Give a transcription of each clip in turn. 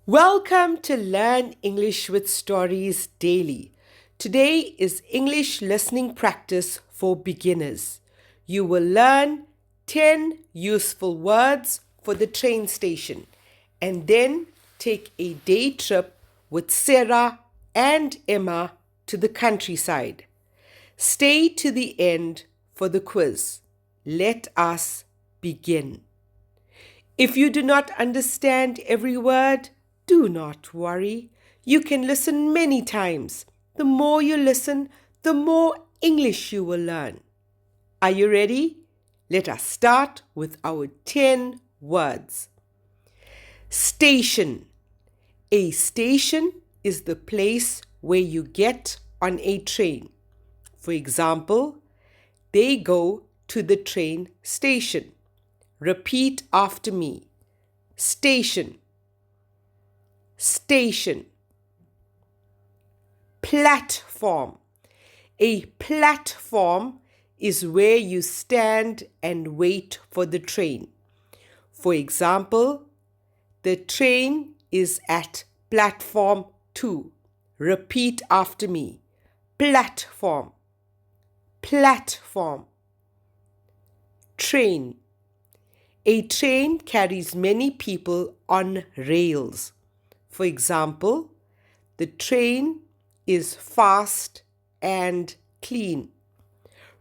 Welcome to Learn English with Stories Daily. Today is English listening practice for beginners. You will learn 10 useful words for the train station and then take a day trip with Sarah and Emma to the countryside. Stay to the end for the quiz. Let us begin. If you do not understand every word, do not worry. You can listen many times. The more you listen, the more English you will learn. Are you ready? Let us start with our 10 words. Station. A station is the place where you get on a train. For example, they go to the train station. Repeat after me. Station. Station. Platform. A platform is where you stand and wait for the train. For example, the train is at platform 2. Repeat after me. Platform. Platform. Train. A train carries many people on rails. For example, the train is fast and clean.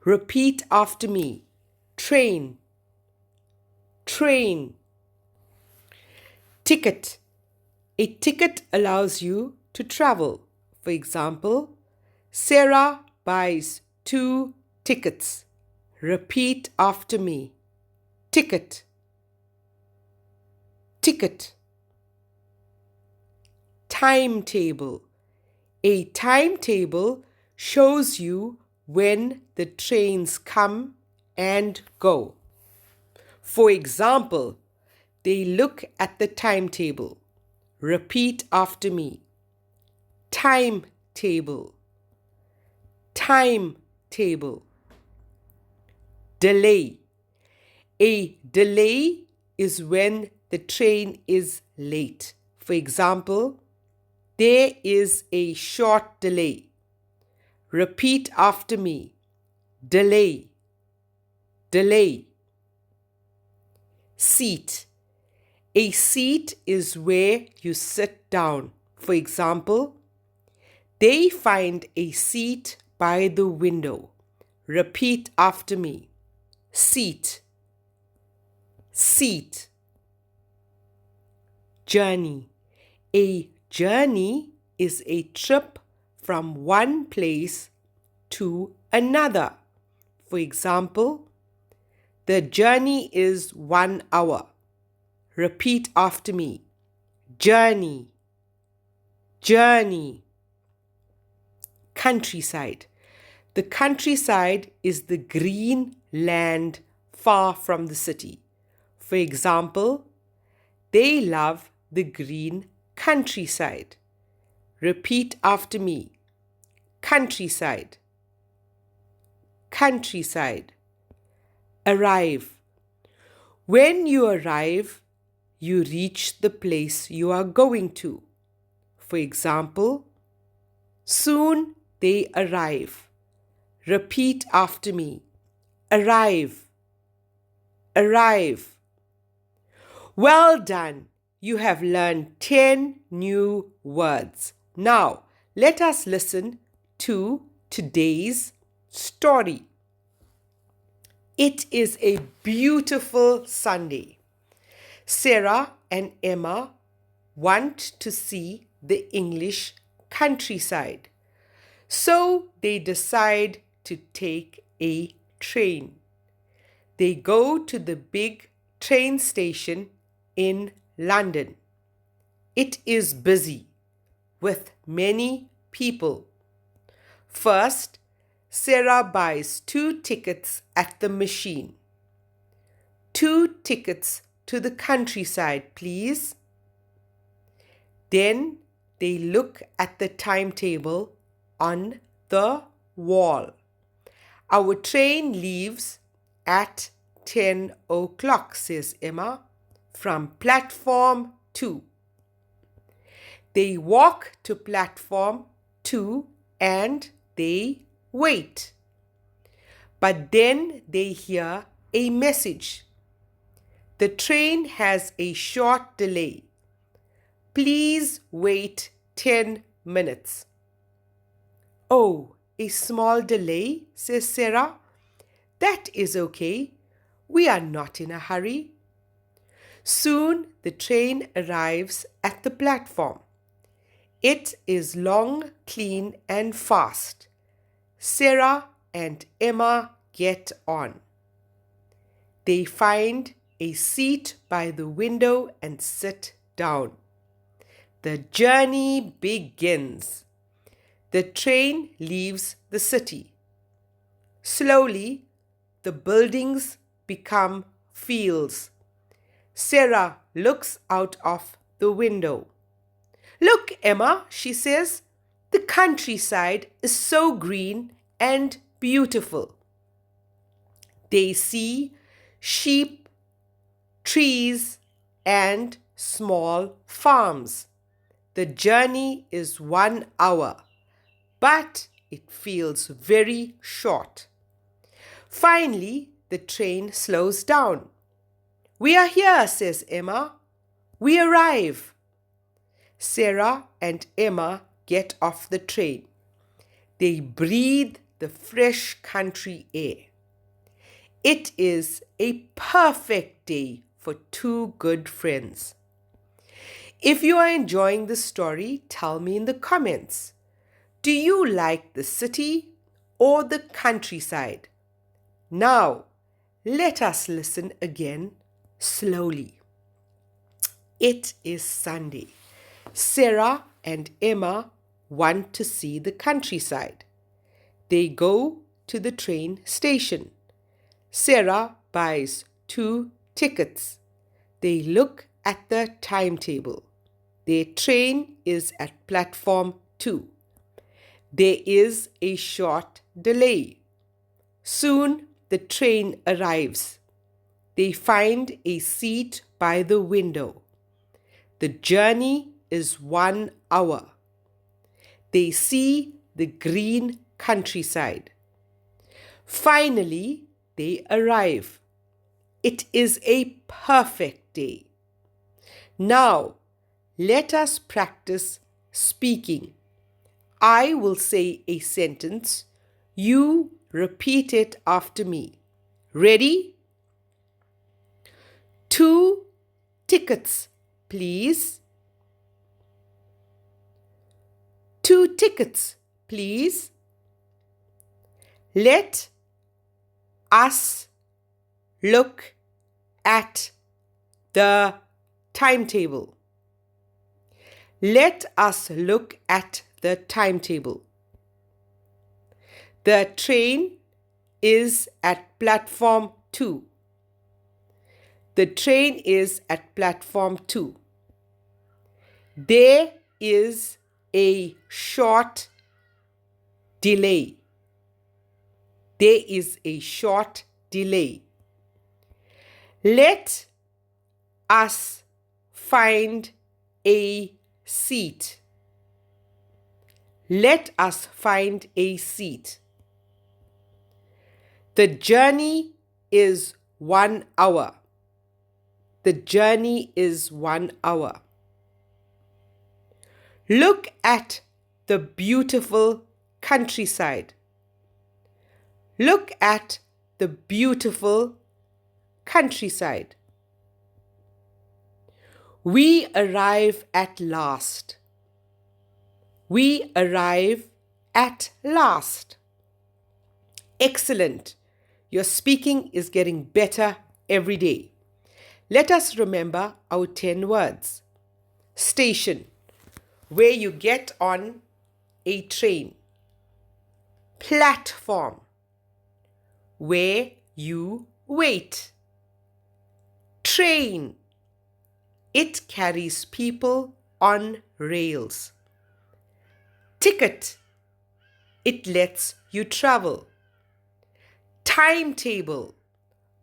Repeat after me. Train. Train. Ticket. A ticket allows you to travel. For example, Sarah buys 2 tickets. Repeat after me. Ticket. Ticket. Timetable. A timetable shows you when the trains come and go. For example, they look at the timetable. Repeat after me. Timetable. Timetable. Delay. A delay is when the train is late. For example, there is a short delay. Repeat after me. Delay. Delay. Seat. A seat is where you sit down. For example, they find a seat by the window. Repeat after me. Seat. Seat. Journey. A journey is a trip from one place to another. For example, the journey is 1 hour. Repeat after me. Journey. Journey. Countryside. The countryside is the green land far from the city. For example, they love the green countryside. Repeat after me. Countryside. Countryside. Arrive. When you arrive, you reach the place you are going to. For example, soon they arrive. Repeat after me. Arrive. Arrive. Well done. You have learned 10 new words. Now, let us listen to today's story. It is a beautiful Sunday. Sarah and Emma want to see the English countryside. So they decide to take a train. They go to the big train station in London. It is busy with many people. First, Sarah buys 2 tickets at the machine. 2 tickets to the countryside, please. Then they look at the timetable on the wall. Our train leaves at 10 o'clock, says Emma, from platform 2. They walk to platform 2 and they wait. But then they hear a message. The train has a short delay. Please wait 10 minutes. Oh, a small delay, says Sarah. That is okay. We are not in a hurry. Soon the train arrives at the platform. It is long, clean, and fast. Sarah and Emma get on. They find a seat by the window and sit down. The journey begins. The train leaves the city. Slowly, the buildings become fields. Sarah looks out of the window. Look, Emma, she says, the countryside is so green and beautiful. They see sheep, trees, and small farms. The journey is 1 hour, but it feels very short. Finally, the train slows down. We are here, says Emma. We arrive. Sarah and Emma get off the train. They breathe the fresh country air. It is a perfect day for two good friends. If you are enjoying the story, tell me in the comments. Do you like the city or the countryside? Now, let us listen again slowly. It is Sunday. Sarah and Emma want to see the countryside. They go to the train station. Sarah buys 2 tickets. They look at the timetable. Their train is at platform 2. There is a short delay. Soon the train arrives. They find a seat by the window. The journey is 1 hour. They see the green countryside. Finally, they arrive. It is a perfect day. Now, let us practice speaking. I will say a sentence. You repeat it after me. Ready? 2 tickets, please. 2 tickets, please. Let us look at the timetable. Let us look at the timetable. The train is at platform 2. The train is at platform 2. There is a short delay. There is a short delay. Let us find a seat. Let us find a seat. The journey is 1 hour. The journey is 1 hour. Look at the beautiful countryside. Look at the beautiful countryside. We arrive at last. We arrive at last. Excellent. Your speaking is getting better every day. Let us remember our 10 words. Station, where you get on a train. Platform, where you wait. Train, it carries people on rails. Ticket, it lets you travel. Timetable,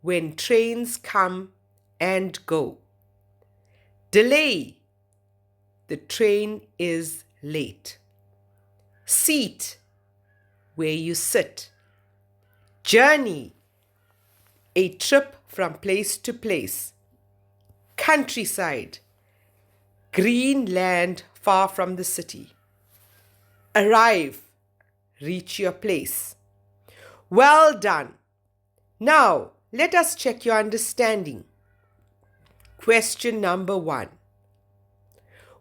when trains come and go. Delay, the train is late. Seat, where you sit. Journey, a trip from place to place. Countryside, green land far from the city. Arrive, reach your place. Well done. Now, let us check your understanding. Question number 1.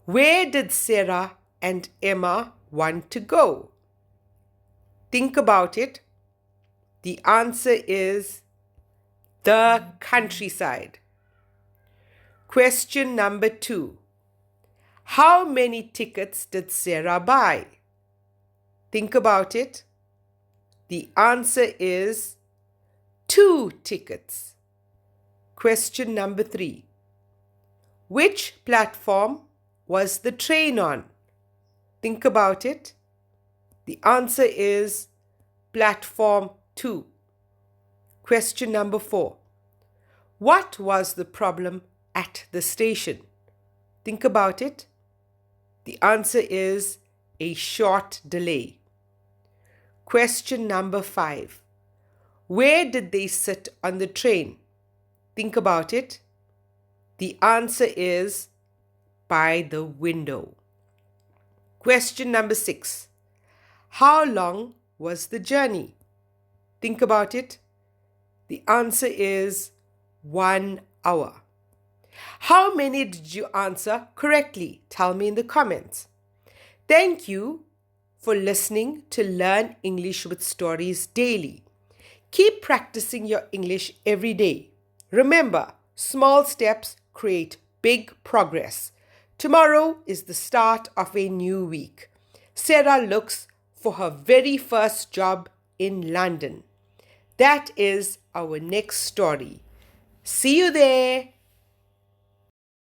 Where did Sarah and Emma want to go? Think about it. The answer is the countryside. Question number 2. How many tickets did Sarah buy? Think about it. The answer is 2 tickets. Question number 3. Which platform was the train on? Think about it. The answer is platform 2. Question number 4. What was the problem at the station? Think about it. The answer is a short delay. Question number 5. Where did they sit on the train? Think about it. The answer is by the window. Question number 6. How long was the journey? Think about it. The answer is 1 hour. How many did you answer correctly? Tell me in the comments. Thank you for listening to Learn English with Stories daily. Keep practicing your English every day. Remember, small steps create big progress. Tomorrow is the start of a new week. Sarah looks for her very first job in London. That is our next story. See you there.